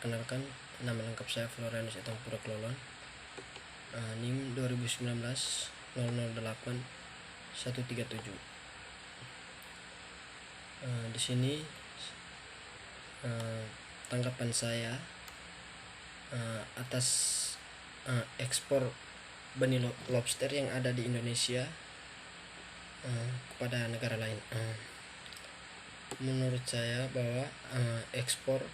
Perkenalkan, nama lengkap saya Florianus Etampura Klolon, NIM 2019 008 137. Di sini tanggapan saya atas ekspor benih lobster yang ada di Indonesia kepada negara lain. Menurut saya bahwa ekspor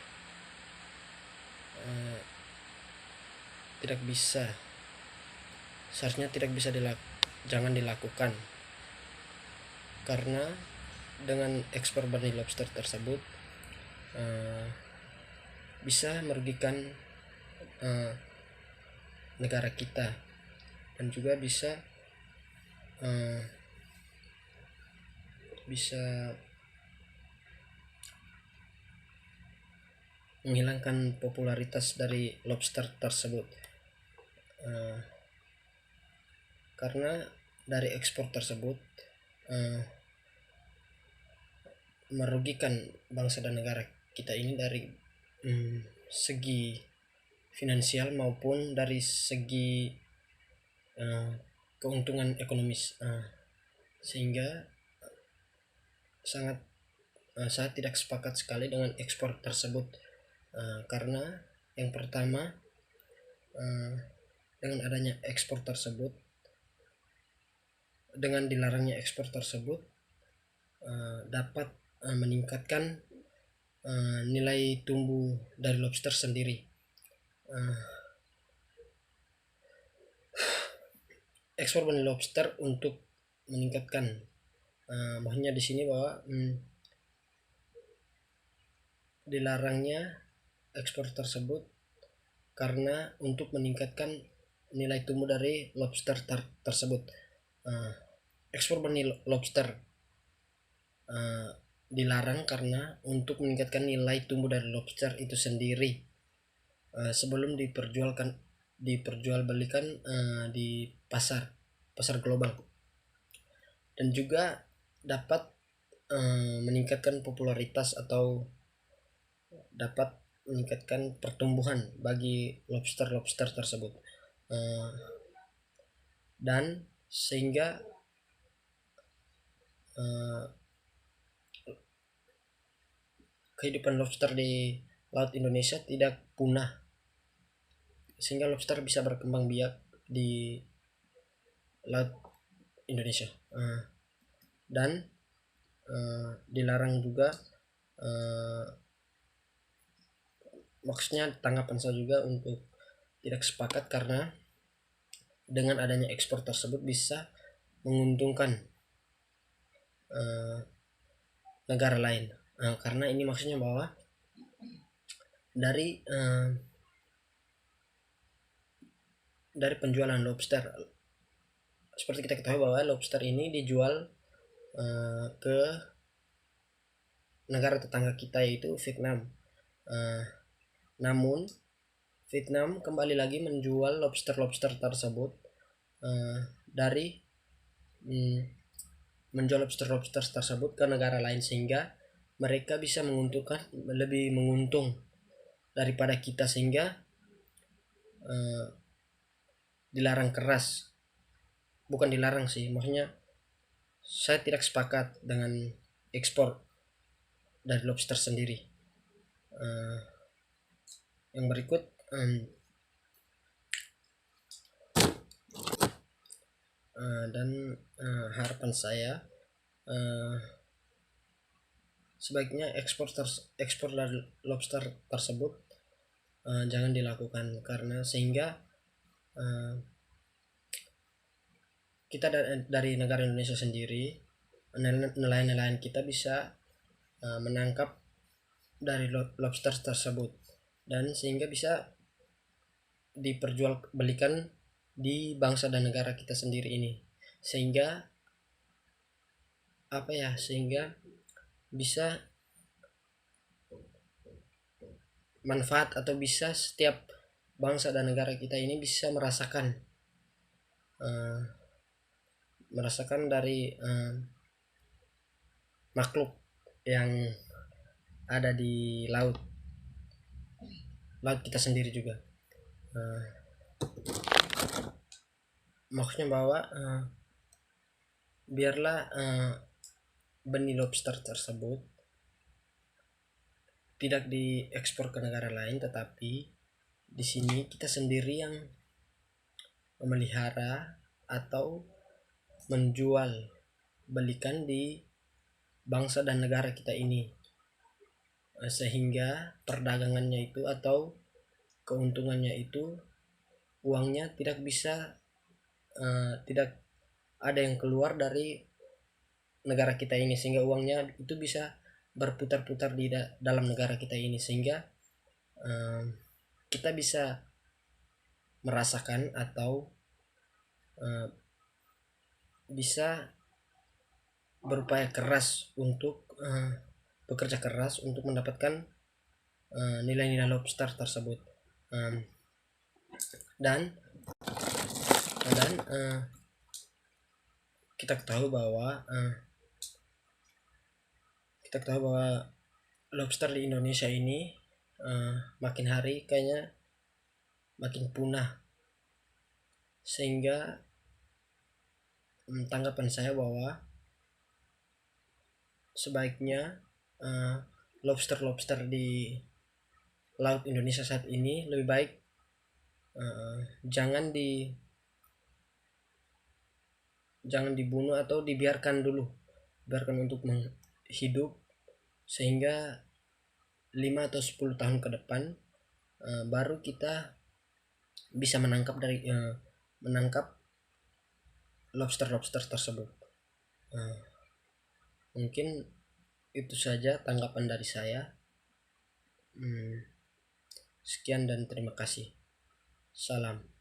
seharusnya tidak bisa jangan dilakukan, karena dengan ekspor benih lobster tersebut bisa merugikan negara kita, dan juga bisa menghilangkan popularitas dari lobster tersebut, karena dari ekspor tersebut merugikan bangsa dan negara kita ini dari segi finansial maupun dari segi keuntungan ekonomis, sehingga saya tidak sepakat sekali dengan ekspor tersebut, karena yang pertama, dengan adanya ekspor tersebut, dengan dilarangnya ekspor tersebut dapat meningkatkan nilai tumbuh dari lobster sendiri. Ekspor benih lobster untuk meningkatkan, maksudnya di sini bahwa dilarangnya ekspor tersebut karena untuk meningkatkan nilai tumbuh dari lobster tersebut. Ekspor benih lobster dilarang karena untuk meningkatkan nilai tumbuh dari lobster itu sendiri sebelum diperjualbelikan di pasar global, dan juga dapat meningkatkan popularitas atau dapat meningkatkan pertumbuhan bagi lobster tersebut, dan sehingga kehidupan lobster di laut Indonesia tidak punah, sehingga lobster bisa berkembang biak di laut Indonesia, dan dilarang juga, maksudnya tanggapan saya juga untuk tidak sepakat, karena dengan adanya ekspor tersebut bisa menguntungkan negara lain, karena ini maksudnya bahwa dari penjualan lobster, seperti kita ketahui bahwa lobster ini dijual ke negara tetangga kita, yaitu Vietnam. Namun Vietnam kembali lagi menjual lobster tersebut menjual lobster tersebut ke negara lain, sehingga mereka bisa lebih menguntung daripada kita, sehingga dilarang keras. Bukan dilarang sih, maksudnya saya tidak sepakat dengan ekspor dari lobster sendiri. Yang berikut, dan harapan saya sebaiknya ekspor dari lobster tersebut jangan dilakukan, karena sehingga kita dari negara Indonesia sendiri, nelayan kita bisa menangkap dari lobster tersebut, dan sehingga bisa diperjualbelikan di bangsa dan negara kita sendiri ini, sehingga bisa manfaat, atau bisa setiap bangsa dan negara kita ini bisa merasakan dari makhluk yang ada di laut. laut kita sendiri juga. Maksudnya bahwa biarlah benih lobster tersebut tidak diekspor ke negara lain, tetapi di sini kita sendiri yang memelihara atau menjual belikan di bangsa dan negara kita ini, sehingga perdagangannya itu atau keuntungannya itu uangnya tidak bisa tidak ada yang keluar dari negara kita ini, sehingga uangnya itu bisa berputar-putar di dalam negara kita ini, sehingga kita bisa merasakan atau bisa berupaya keras untuk bekerja keras untuk mendapatkan nilai-nilai lobster tersebut. Dan kita ketahui bahwa lobster di Indonesia ini makin hari kayaknya makin punah, sehingga tanggapan saya bahwa sebaiknya lobster di laut Indonesia saat ini lebih baik jangan dibunuh atau dibiarkan untuk hidup, sehingga 5 atau 10 tahun ke depan baru kita bisa menangkap lobster tersebut. Mungkin itu saja tanggapan dari saya. Sekian dan terima kasih. Salam.